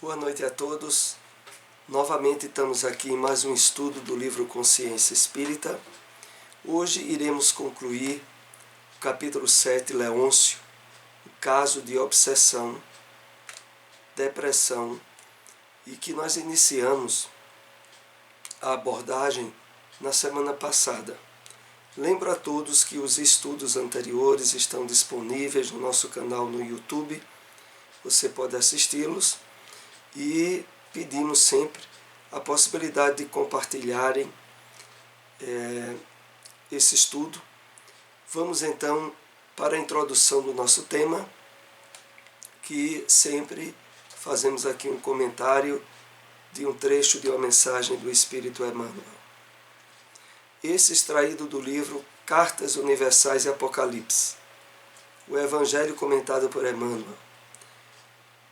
Boa noite a todos. Novamente estamos aqui em mais um estudo do livro Consciência Espírita. Hoje iremos concluir o capítulo 7, Leôncio, o caso de obsessão, depressão, e que nós iniciamos a abordagem na semana passada. Lembro a todos que os estudos anteriores estão disponíveis no nosso canal no YouTube. Você pode assisti-los e pedimos sempre a possibilidade de compartilharem esse estudo. Vamos então para a introdução do nosso tema, que sempre fazemos aqui um comentário de um trecho de uma mensagem do Espírito Emmanuel. Esse extraído do livro Cartas Universais e Apocalipse, o Evangelho comentado por Emmanuel.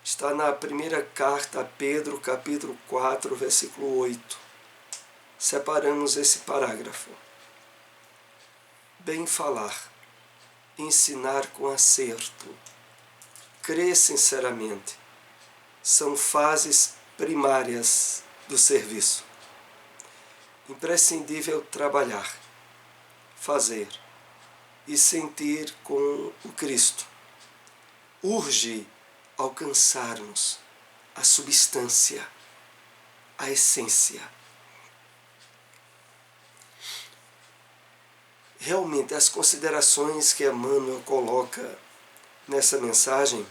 Está na primeira carta a Pedro, capítulo 4, versículo 8. Separamos esse parágrafo. Bem falar, ensinar com acerto, crer sinceramente, são fases primárias do serviço. Imprescindível trabalhar, fazer e sentir com o Cristo. Urge alcançarmos a substância, a essência. Realmente, as considerações que Emmanuel coloca nessa mensagem,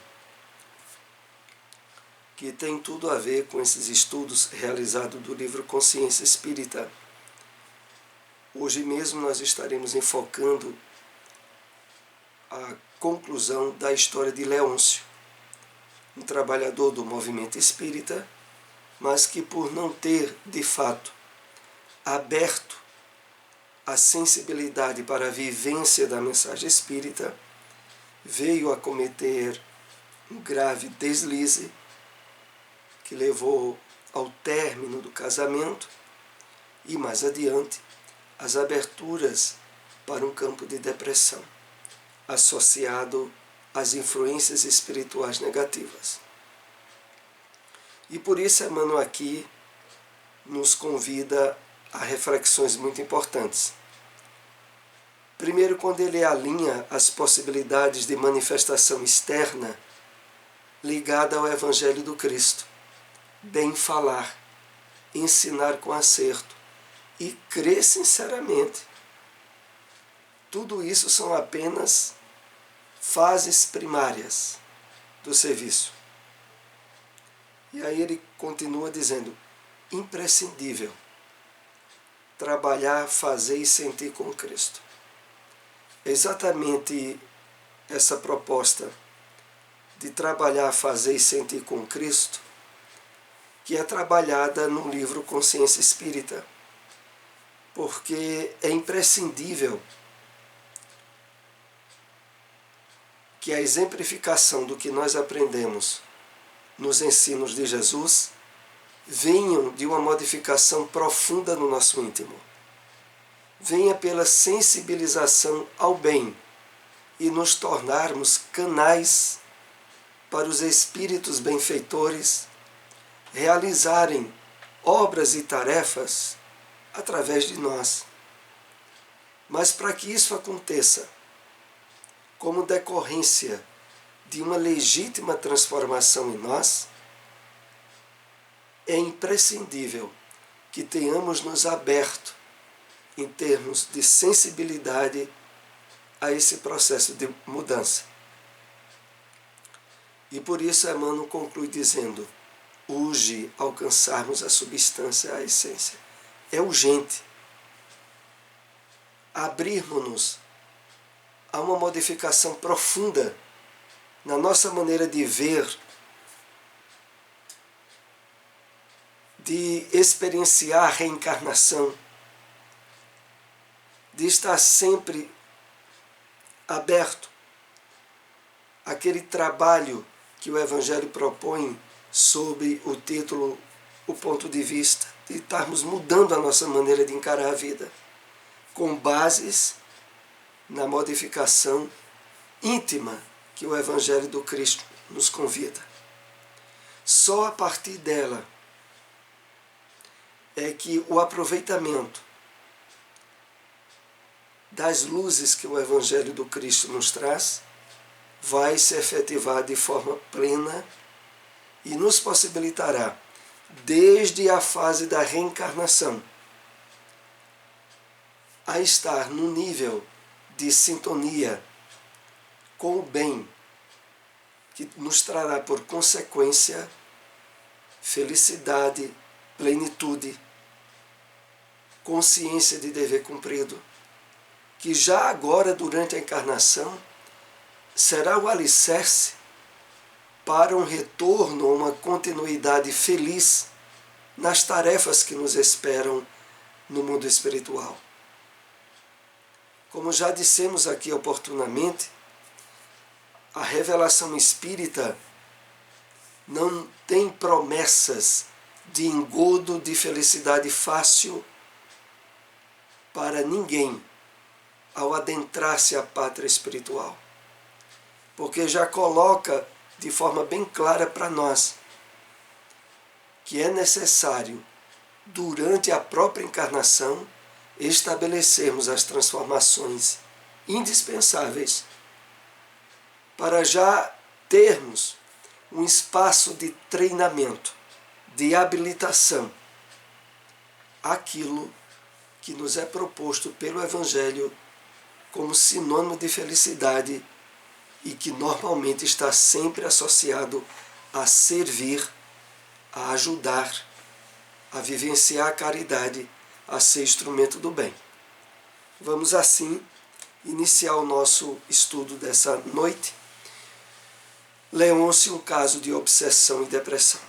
que tem tudo a ver com esses estudos realizados do livro Consciência Espírita. Hoje mesmo nós estaremos enfocando a conclusão da história de Leôncio, um trabalhador do movimento espírita, mas que por não ter, de fato, aberto a sensibilidade para a vivência da mensagem espírita, veio a cometer um grave deslize que levou ao término do casamento e, mais adiante, as aberturas para um campo de depressão, associado às influências espirituais negativas. E por isso Emmanuel aqui nos convida a reflexões muito importantes. Primeiro, quando ele alinha as possibilidades de manifestação externa ligada ao Evangelho do Cristo, bem falar, ensinar com acerto e crer sinceramente. Tudo isso são apenas fases primárias do serviço. E aí ele continua dizendo, imprescindível trabalhar, fazer e sentir com Cristo. É exatamente essa proposta de trabalhar, fazer e sentir com Cristo que é trabalhada no livro Consciência Espírita, porque é imprescindível que a exemplificação do que nós aprendemos nos ensinos de Jesus venham de uma modificação profunda no nosso íntimo. Venha pela sensibilização ao bem e nos tornarmos canais para os espíritos benfeitores realizarem obras e tarefas através de nós. Mas para que isso aconteça, como decorrência de uma legítima transformação em nós, é imprescindível que tenhamos nos aberto em termos de sensibilidade a esse processo de mudança. E por isso Emmanuel conclui dizendo, urge alcançarmos a substância, a essência. É urgente abrirmos-nos a uma modificação profunda na nossa maneira de ver, de experienciar a reencarnação, de estar sempre aberto àquele trabalho que o Evangelho propõe sob o título, o ponto de vista, de estarmos mudando a nossa maneira de encarar a vida, com bases na modificação íntima que o Evangelho do Cristo nos convida. só a partir dela é que o aproveitamento das luzes que o Evangelho do Cristo nos traz vai se efetivar de forma plena e nos possibilitará, desde a fase da reencarnação, a estar no nível de sintonia com o bem, que nos trará por consequência felicidade, plenitude, consciência de dever cumprido, que já agora, durante a encarnação, será o alicerce para um retorno, uma continuidade feliz nas tarefas que nos esperam no mundo espiritual. Como já dissemos aqui oportunamente, a revelação espírita não tem promessas de engodo de felicidade fácil para ninguém ao adentrar-se à pátria espiritual. Porque já coloca de forma bem clara para nós que é necessário, durante a própria encarnação, estabelecermos as transformações indispensáveis para já termos um espaço de treinamento, de habilitação, aquilo que nos é proposto pelo Evangelho como sinônimo de felicidade e que normalmente está sempre associado a servir, a ajudar, a vivenciar a caridade, a ser instrumento do bem. Vamos assim iniciar o nosso estudo dessa noite. Leôncio, um caso de obsessão e depressão.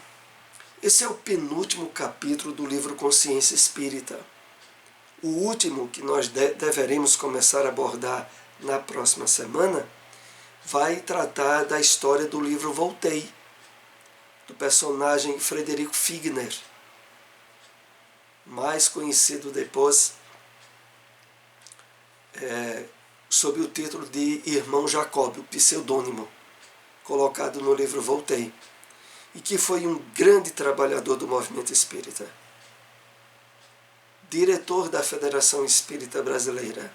Esse é o penúltimo capítulo do livro Consciência Espírita. O último, que nós deveremos começar a abordar na próxima semana, vai tratar da história do livro Voltei, do personagem Frederico Figner, mais conhecido depois sob o título de Irmão Jacob, o pseudônimo colocado no livro Voltei, e que foi um grande trabalhador do movimento espírita, diretor da Federação Espírita Brasileira,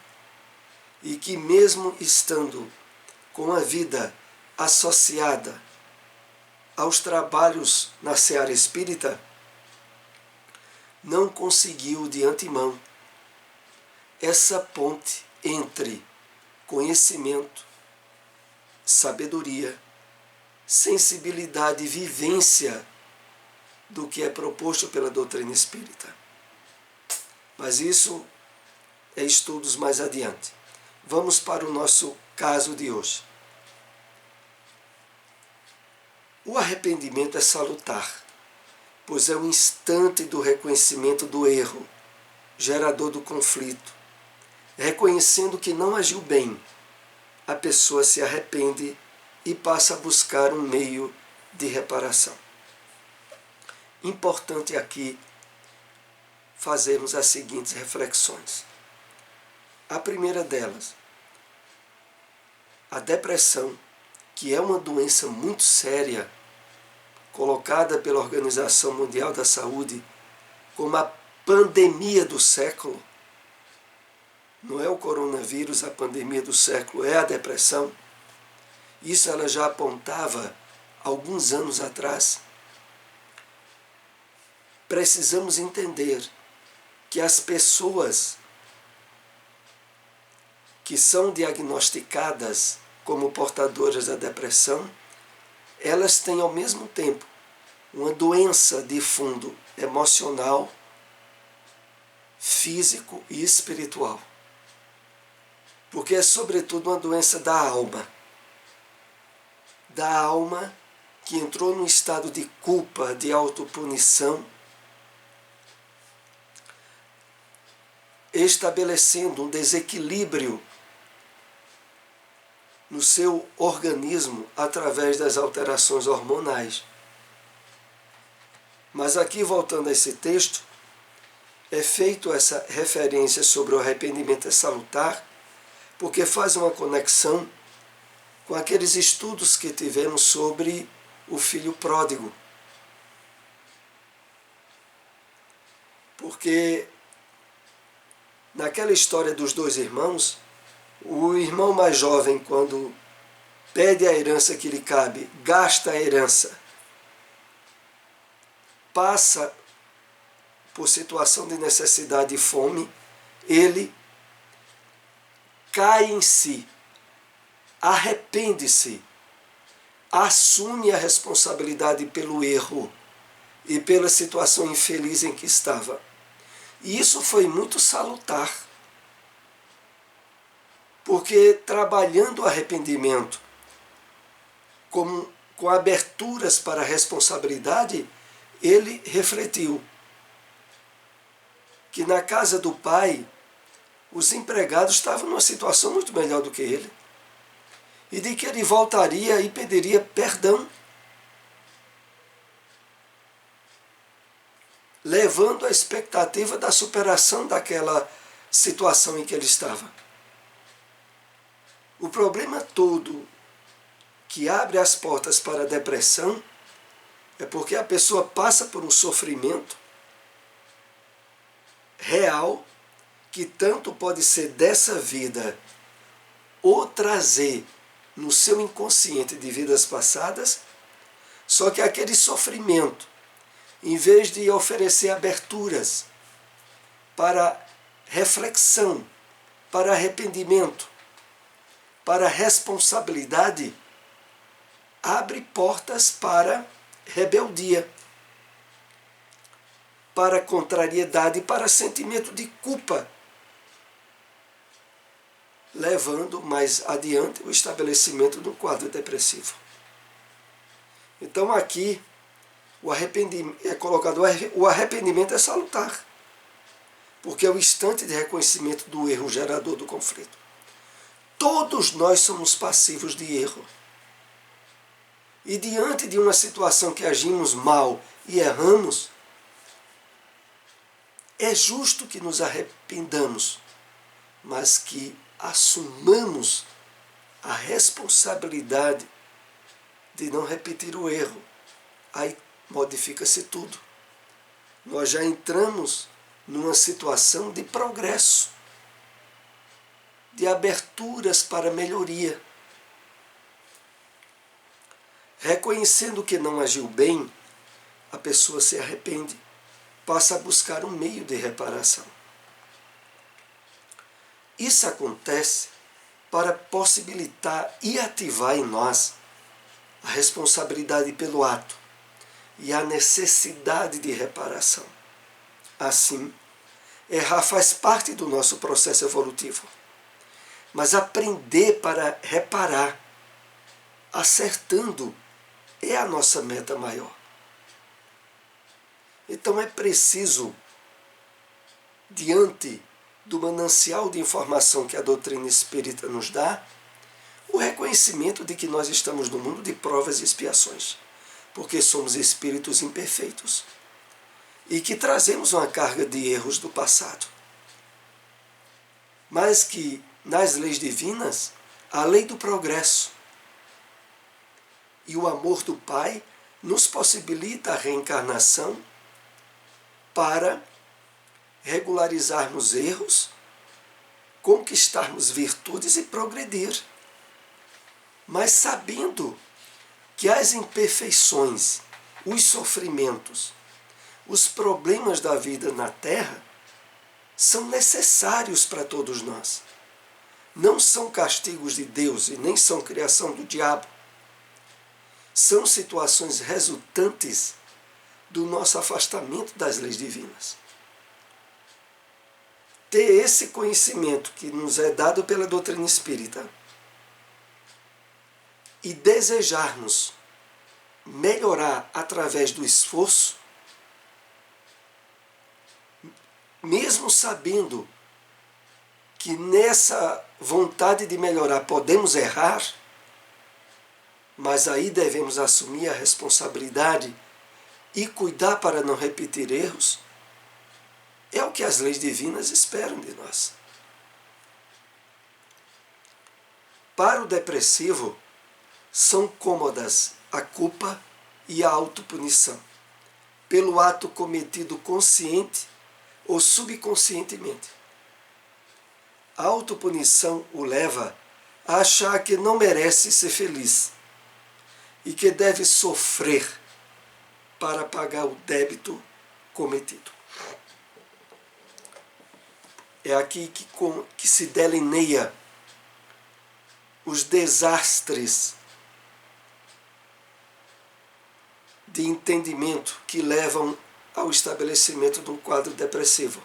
e que mesmo estando com a vida associada aos trabalhos na seara espírita, não conseguiu de antemão essa ponte entre conhecimento, sabedoria, sensibilidade e vivência do que é proposto pela doutrina espírita. Mas isso é estudos mais adiante. Vamos para o nosso caso de hoje. O arrependimento é salutar, pois é o instante do reconhecimento do erro, gerador do conflito. Reconhecendo que não agiu bem, a pessoa se arrepende e passa a buscar um meio de reparação. Importante aqui fazermos as seguintes reflexões. A primeira delas, a depressão, que é uma doença muito séria, colocada pela Organização Mundial da Saúde como a pandemia do século. Não é o coronavírus a pandemia do século, é a depressão. Isso ela já apontava alguns anos atrás. Precisamos entender que as pessoas que são diagnosticadas como portadoras da depressão, elas têm ao mesmo tempo uma doença de fundo emocional, físico e espiritual. Porque é sobretudo uma doença da alma que entrou num estado de culpa, de autopunição, estabelecendo um desequilíbrio no seu organismo através das alterações hormonais. Mas aqui, voltando a esse texto, é feito essa referência sobre o arrependimento é salutar, porque faz uma conexão com aqueles estudos que tivemos sobre o filho pródigo, Porque naquela história dos dois irmãos, o irmão mais jovem, quando pede a herança que lhe cabe, gasta a herança, passa por situação de necessidade e fome, ele cai em si, arrepende-se, assume a responsabilidade pelo erro e pela situação infeliz em que estava. E isso foi muito salutar, porque trabalhando o arrependimento com aberturas para a responsabilidade, ele refletiu que na casa do pai os empregados estavam numa situação muito melhor do que ele, e de que ele voltaria e pediria perdão, levando a expectativa da superação daquela situação em que ele estava. O problema todo que abre as portas para a depressão é porque a pessoa passa por um sofrimento real, que tanto pode ser dessa vida ou trazer no seu inconsciente de vidas passadas, só que aquele sofrimento, em vez de oferecer aberturas para reflexão, para arrependimento, para responsabilidade, abre portas para rebeldia, para contrariedade, para sentimento de culpa, levando mais adiante o estabelecimento do quadro depressivo. Então aqui o arrependimento é colocado, o arrependimento é salutar, porque é o instante de reconhecimento do erro gerador do conflito. Todos nós somos passivos de erro. E diante de uma situação que agimos mal e erramos, é justo que nos arrependamos, mas que assumamos a responsabilidade de não repetir o erro. Aí modifica-se tudo. Nós já entramos numa situação de progresso, de aberturas para melhoria. Reconhecendo que não agiu bem, a pessoa se arrepende, passa a buscar um meio de reparação. Isso acontece para possibilitar e ativar em nós a responsabilidade pelo ato e a necessidade de reparação. Assim, errar faz parte do nosso processo evolutivo, mas aprender para reparar, acertando, é a nossa meta maior. Então é preciso, diante do manancial de informação que a doutrina espírita nos dá, o reconhecimento de que nós estamos no mundo de provas e expiações, porque somos espíritos imperfeitos e que trazemos uma carga de erros do passado. Mas que nas leis divinas, a lei do progresso e o amor do Pai nos possibilita a reencarnação para regularizarmos erros, conquistarmos virtudes e progredir. Mas sabendo que as imperfeições, os sofrimentos, os problemas da vida na Terra são necessários para todos nós. Não são castigos de Deus e nem são criação do diabo. São situações resultantes do nosso afastamento das leis divinas. Ter esse conhecimento que nos é dado pela doutrina espírita e desejarmos melhorar através do esforço, mesmo sabendo que nessa vontade de melhorar podemos errar, mas aí devemos assumir a responsabilidade e cuidar para não repetir erros, é o que as leis divinas esperam de nós. Para o depressivo, são cômodas a culpa e a autopunição, pelo ato cometido consciente ou subconscientemente. A autopunição o leva a achar que não merece ser feliz e que deve sofrer para pagar o débito cometido. É aqui que se delineia os desastres de entendimento que levam ao estabelecimento de um quadro depressivo.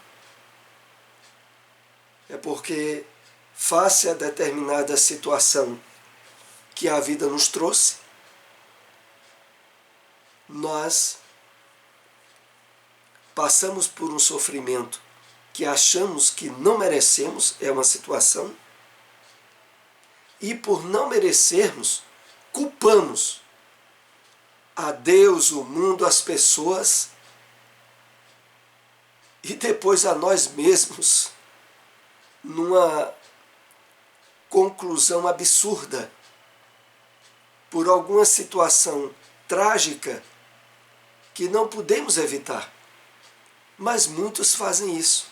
É porque, face a determinada situação que a vida nos trouxe, nós passamos por um sofrimento que achamos que não merecemos, é uma situação, e por não merecermos, culpamos a Deus, o mundo, as pessoas e depois a nós mesmos, numa conclusão absurda, por alguma situação trágica que não podemos evitar. Mas muitos fazem isso.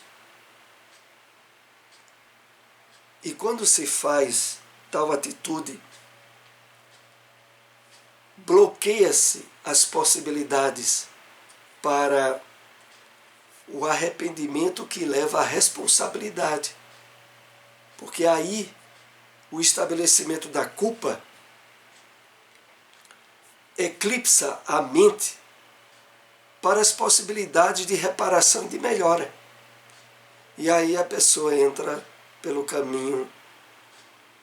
E quando se faz tal atitude, bloqueia-se as possibilidades para o arrependimento que leva à responsabilidade. Porque aí o estabelecimento da culpa eclipsa a mente para as possibilidades de reparação e de melhora. E aí a pessoa entra pelo caminho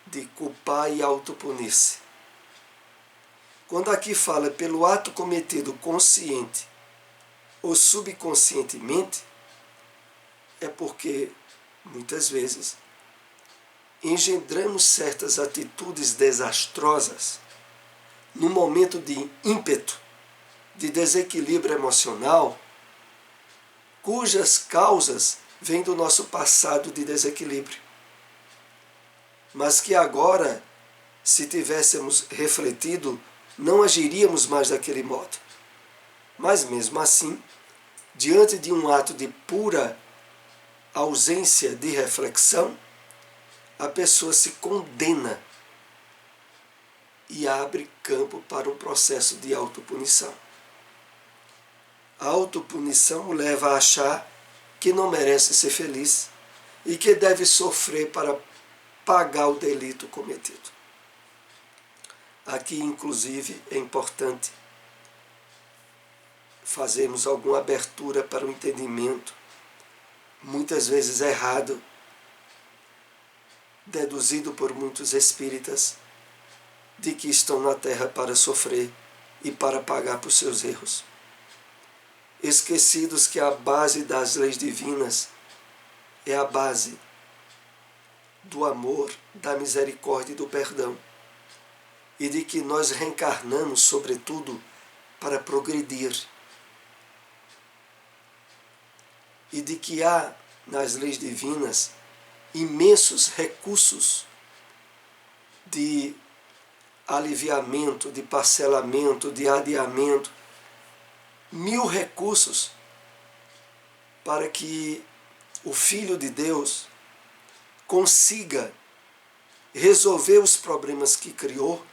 de culpar e autopunir-se. Quando aqui fala pelo ato cometido consciente ou subconscientemente, é porque, muitas vezes, engendramos certas atitudes desastrosas no momento de ímpeto, de desequilíbrio emocional, cujas causas vêm do nosso passado de desequilíbrio. Mas que agora, se tivéssemos refletido, não agiríamos mais daquele modo. Mas mesmo assim, diante de um ato de pura ausência de reflexão, a pessoa se condena e abre campo para um processo de autopunição. A autopunição o leva a achar que não merece ser feliz e que deve sofrer para pagar o delito cometido. Aqui, inclusive, é importante fazermos alguma abertura para o entendimento, muitas vezes errado, deduzido por muitos espíritas, de que estão na Terra para sofrer e para pagar por seus erros. Esquecidos que a base das leis divinas é a base do amor, da misericórdia e do perdão, e de que nós reencarnamos, sobretudo, para progredir, e de que há nas leis divinas imensos recursos de aliviamento, de parcelamento, de adiamento, 1000 recursos para que o Filho de Deus consiga resolver os problemas que criou,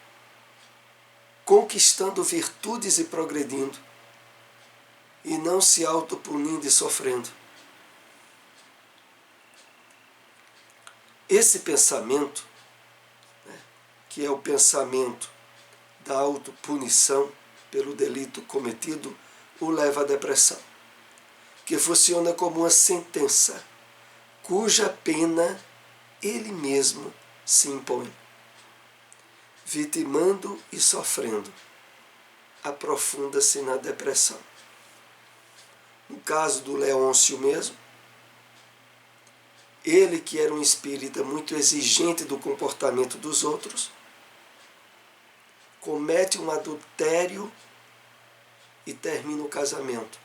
conquistando virtudes e progredindo, e não se autopunindo e sofrendo. Esse pensamento, que é o pensamento da autopunição pelo delito cometido, o leva à depressão, que funciona como uma sentença, cuja pena ele mesmo se impõe. Vitimando e sofrendo, aprofunda-se na depressão. No caso do Leôncio mesmo, ele que era um espírita muito exigente do comportamento dos outros, comete um adultério e termina o casamento.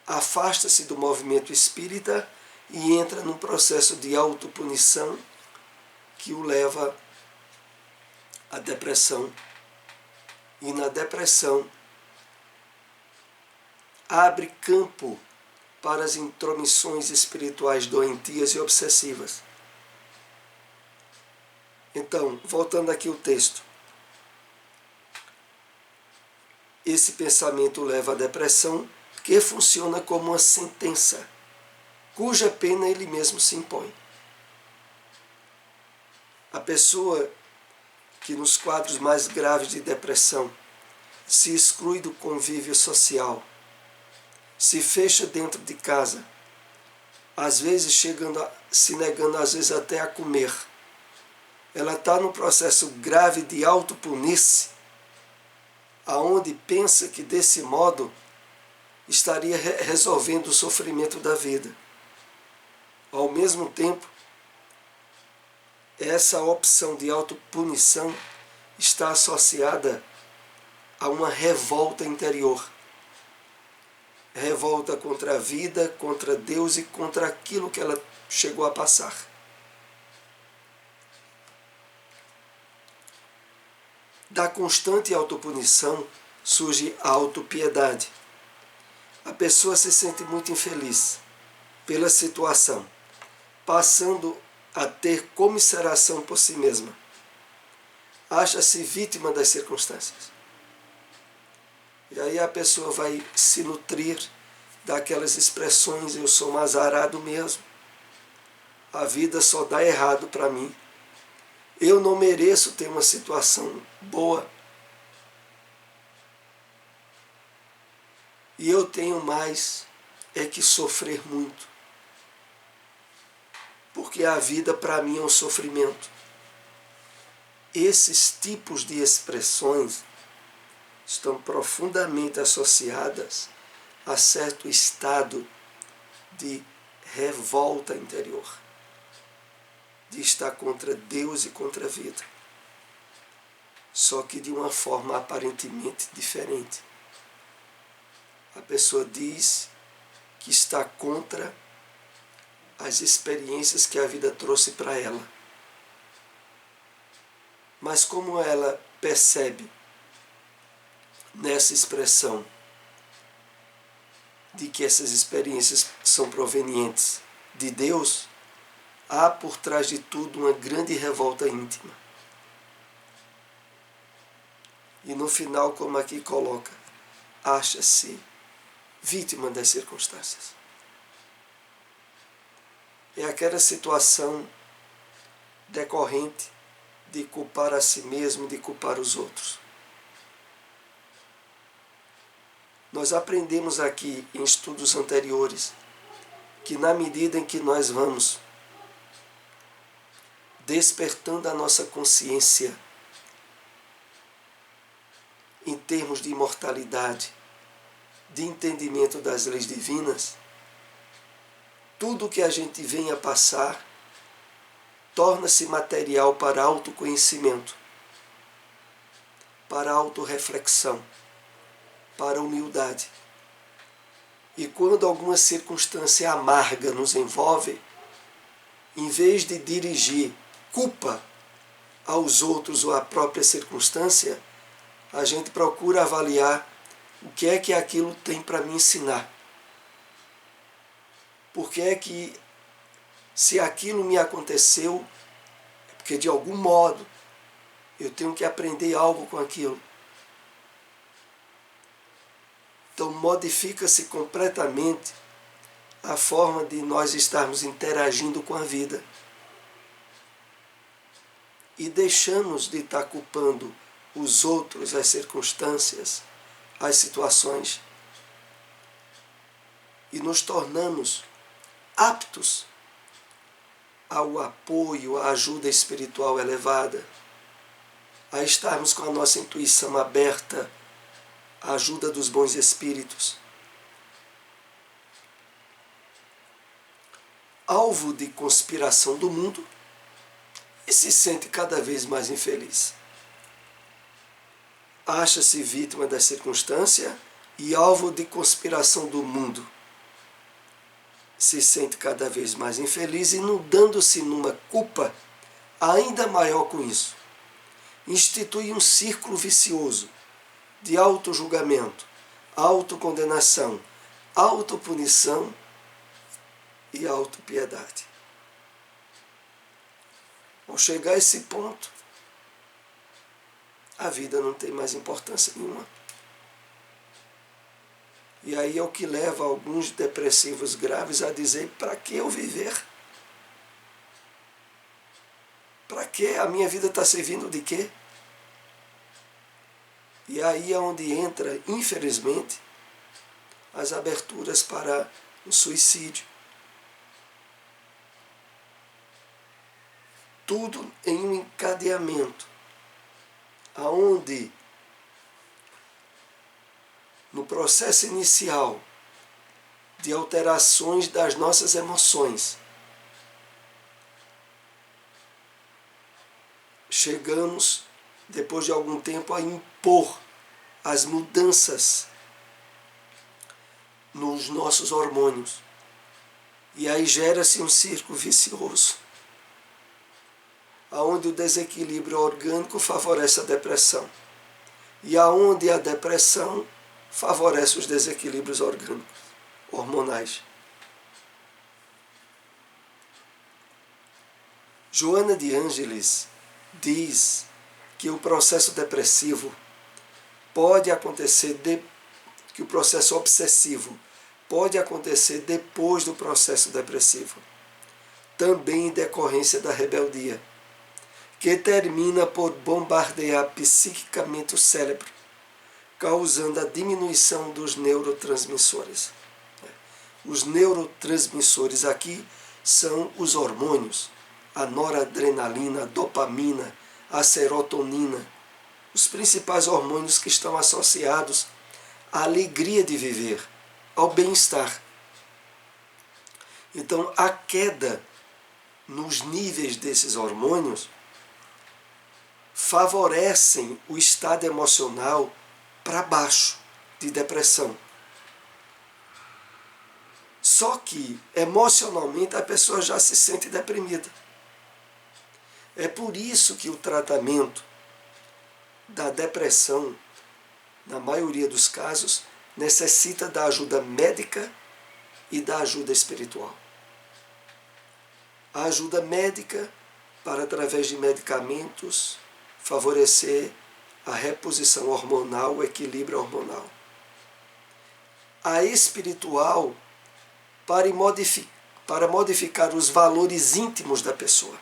Afasta-se do movimento espírita e entra num processo de autopunição que o leva à depressão. E na depressão abre campo para as intromissões espirituais doentias e obsessivas. Então, voltando aqui ao texto. Esse pensamento leva à depressão, que funciona como uma sentença, cuja pena ele mesmo se impõe. A pessoa que nos quadros mais graves de depressão se exclui do convívio social, se fecha dentro de casa, às vezes se negando às vezes até a comer. Ela está num processo grave de autopunir-se, aonde pensa que desse modo estaria resolvendo o sofrimento da vida. Ao mesmo tempo, essa opção de autopunição está associada a uma revolta interior. Revolta contra a vida, contra Deus e contra aquilo que ela chegou a passar. Da constante autopunição surge a autopiedade. A pessoa se sente muito infeliz pela situação, passando a ter comiseração por si mesma. Acha-se vítima das circunstâncias. E aí a pessoa vai se nutrir daquelas expressões: eu sou um azarado mesmo, a vida só dá errado para mim, eu não mereço ter uma situação boa, e eu tenho mais é que sofrer muito, porque a vida para mim é um sofrimento. Esses tipos de expressões estão profundamente associadas a certo estado de revolta interior, de estar contra Deus e contra a vida, só que de uma forma aparentemente diferente. A pessoa diz que está contra as experiências que a vida trouxe para ela, mas como ela percebe nessa expressão de que essas experiências são provenientes de Deus, há por trás de tudo uma grande revolta íntima. E no final, como aqui coloca, acha-se vítima das circunstâncias. É aquela situação decorrente de culpar a si mesmo, de culpar os outros. Nós aprendemos aqui em estudos anteriores que na medida em que nós vamos despertando a nossa consciência em termos de imortalidade, de entendimento das leis divinas, tudo que a gente vem a passar torna-se material para autoconhecimento, para autorreflexão, para humildade. E quando alguma circunstância amarga nos envolve, em vez de dirigir culpa aos outros ou à própria circunstância, a gente procura avaliar o que é que aquilo tem para me ensinar. Por que é que, se aquilo me aconteceu, é porque de algum modo eu tenho que aprender algo com aquilo. Então modifica-se completamente a forma de nós estarmos interagindo com a vida. E deixamos de estar culpando os outros, as circunstâncias, as situações. E nos tornamos aptos ao apoio, à ajuda espiritual elevada, a estarmos com a nossa intuição aberta à ajuda dos bons espíritos. Alvo de conspiração do mundo e se sente cada vez mais infeliz. Acha-se vítima da circunstância e alvo de conspiração do mundo. Se sente cada vez mais infeliz, inundando-se numa culpa ainda maior com isso. Institui um círculo vicioso de autojulgamento, autocondenação, autopunição e autopiedade. Ao chegar a esse ponto, a vida não tem mais importância nenhuma. E aí é o que leva alguns depressivos graves a dizer: para que eu viver? Para que a minha vida está servindo de quê? E aí é onde entra, infelizmente, as aberturas para o suicídio. Tudo em um encadeamento, aonde no processo inicial de alterações das nossas emoções, chegamos, depois de algum tempo, a impor as mudanças nos nossos hormônios. E aí gera-se um círculo vicioso, aonde o desequilíbrio orgânico favorece a depressão, e aonde a depressão favorece os desequilíbrios orgânicos, hormonais. Joana de Ângeles diz que o processo depressivo pode acontecer, que o processo obsessivo pode acontecer depois do processo depressivo, também em decorrência da rebeldia, que termina por bombardear psiquicamente o cérebro, causando a diminuição dos neurotransmissores. Os neurotransmissores aqui são os hormônios, a noradrenalina, a dopamina, a serotonina, os principais hormônios que estão associados à alegria de viver, ao bem-estar. Então, a queda nos níveis desses hormônios favorecem o estado emocional para baixo, de depressão. Só que, emocionalmente, a pessoa já se sente deprimida. É por isso que o tratamento da depressão, na maioria dos casos, necessita da ajuda médica e da ajuda espiritual. A ajuda médica para, através de medicamentos, favorecer a reposição hormonal, o equilíbrio hormonal. A espiritual para modificar os valores íntimos da pessoa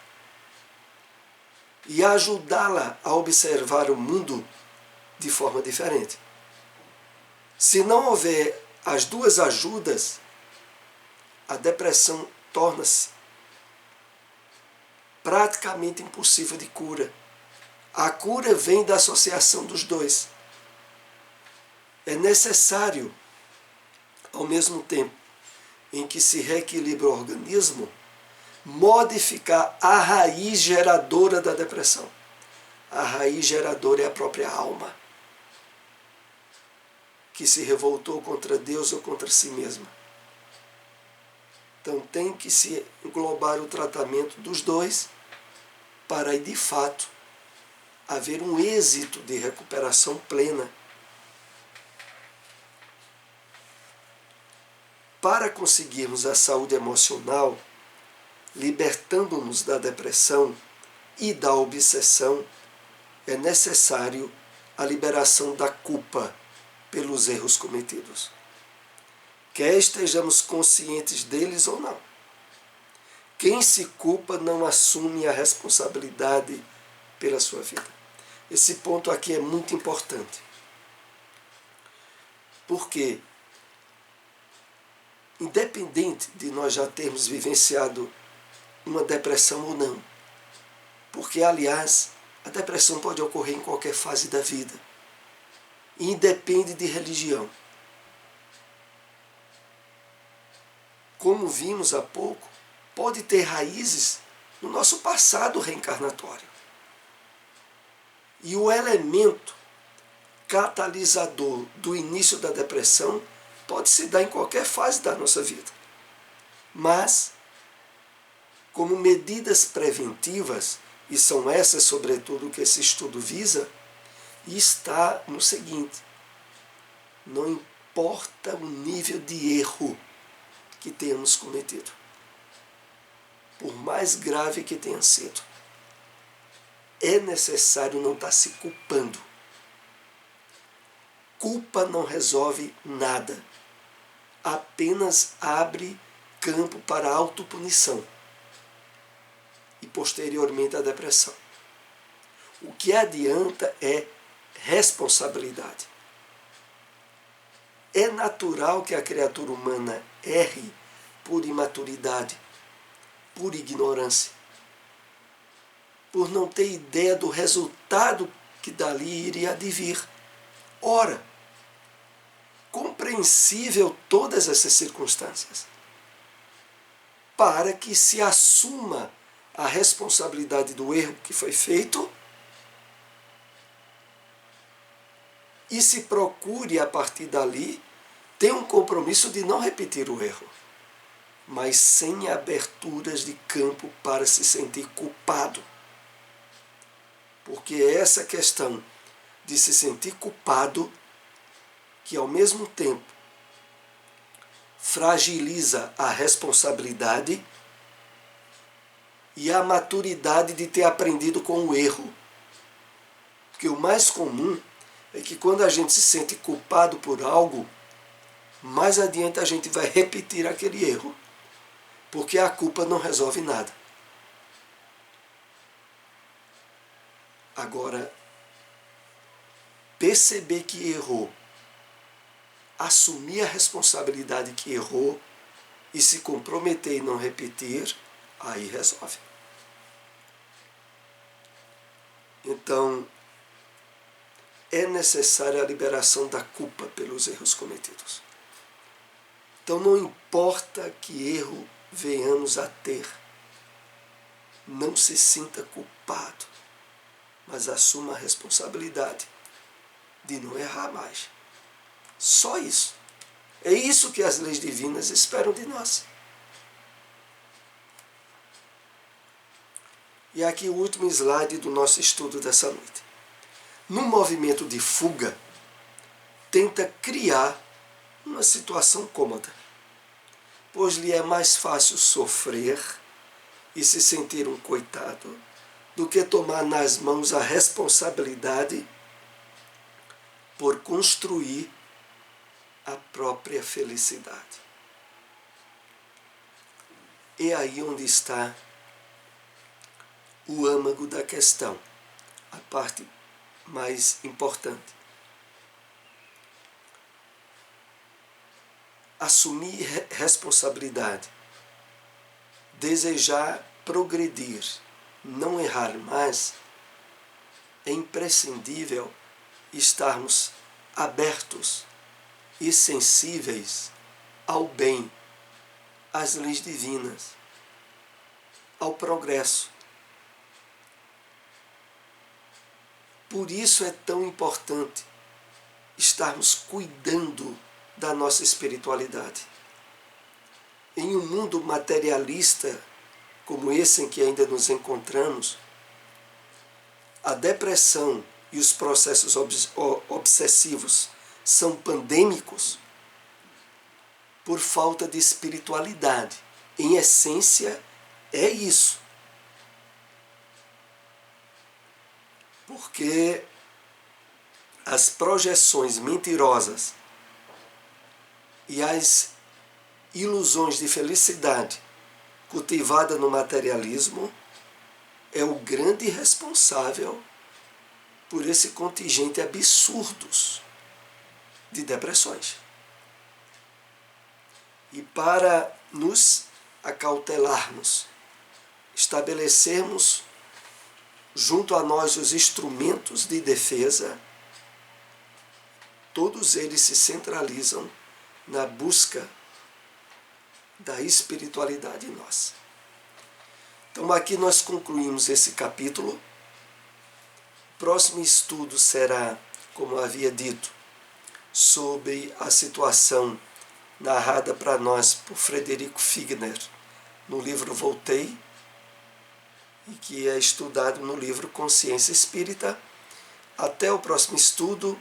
e ajudá-la a observar o mundo de forma diferente. Se não houver as duas ajudas, a depressão torna-se praticamente impossível de cura. A cura vem da associação dos dois. É necessário, ao mesmo tempo em que se reequilibra o organismo, modificar a raiz geradora da depressão. A raiz geradora é a própria alma, que se revoltou contra Deus ou contra si mesma. Então tem que se englobar o tratamento dos dois para, de fato, haver um êxito de recuperação plena. Para conseguirmos a saúde emocional, libertando-nos da depressão e da obsessão, é necessário a liberação da culpa pelos erros cometidos. Quer estejamos conscientes deles ou não. Quem se culpa não assume a responsabilidade pela sua vida. Esse ponto aqui é muito importante. Porque, independente de nós já termos vivenciado uma depressão ou não, porque, aliás, a depressão pode ocorrer em qualquer fase da vida, e independe de religião. Como vimos há pouco, pode ter raízes no nosso passado reencarnatório. E o elemento catalisador do início da depressão pode se dar em qualquer fase da nossa vida. Mas, como medidas preventivas, e são essas, sobretudo, que esse estudo visa, está no seguinte: não importa o nível de erro que tenhamos cometido. por mais grave que tenha sido. É necessário não estar se culpando. Culpa não resolve nada. Apenas abre campo para a autopunição e posteriormente a depressão. O que adianta é responsabilidade. É natural que a criatura humana erre por imaturidade, por ignorância, por não ter ideia do resultado que dali iria advir. Ora, compreensível todas essas circunstâncias, para que se assuma a responsabilidade do erro que foi feito e se procure, a partir dali, ter um compromisso de não repetir o erro, mas sem aberturas de campo para se sentir culpado. Porque é essa questão de se sentir culpado que, ao mesmo tempo, fragiliza a responsabilidade e a maturidade de ter aprendido com o erro. Porque o mais comum é que quando a gente se sente culpado por algo, mais adiante a gente vai repetir aquele erro, porque a culpa não resolve nada. Agora, perceber que errou, assumir a responsabilidade que errou e se comprometer em não repetir, aí resolve. Então, é necessária a liberação da culpa pelos erros cometidos. Então, não importa que erro venhamos a ter, não se sinta culpado, mas assuma a responsabilidade de não errar mais. Só isso. É isso que as leis divinas esperam de nós. E aqui o último slide do nosso estudo dessa noite. No movimento de fuga, tenta criar uma situação cômoda, pois lhe é mais fácil sofrer e se sentir um coitado do que tomar nas mãos a responsabilidade por construir a própria felicidade. É aí onde está o âmago da questão, a parte mais importante. Assumir responsabilidade, desejar progredir, não errar mais, é imprescindível estarmos abertos e sensíveis ao bem, às leis divinas, ao progresso. Por isso é tão importante estarmos cuidando da nossa espiritualidade. Em um mundo materialista como esse em que ainda nos encontramos, a depressão e os processos obsessivos são pandêmicos por falta de espiritualidade. Em essência, é isso. Porque as projeções mentirosas e as ilusões de felicidade cultivada no materialismo é o grande responsável por esse contingente absurdos de depressões. E para nos acautelarmos, estabelecermos junto a nós os instrumentos de defesa, todos eles se centralizam na busca da espiritualidade em nós. Então aqui nós concluímos esse capítulo. O próximo estudo será, como havia dito, sobre a situação narrada para nós por Frederico Figner no livro Voltei, e que é estudado no livro Consciência Espírita. Até o próximo estudo.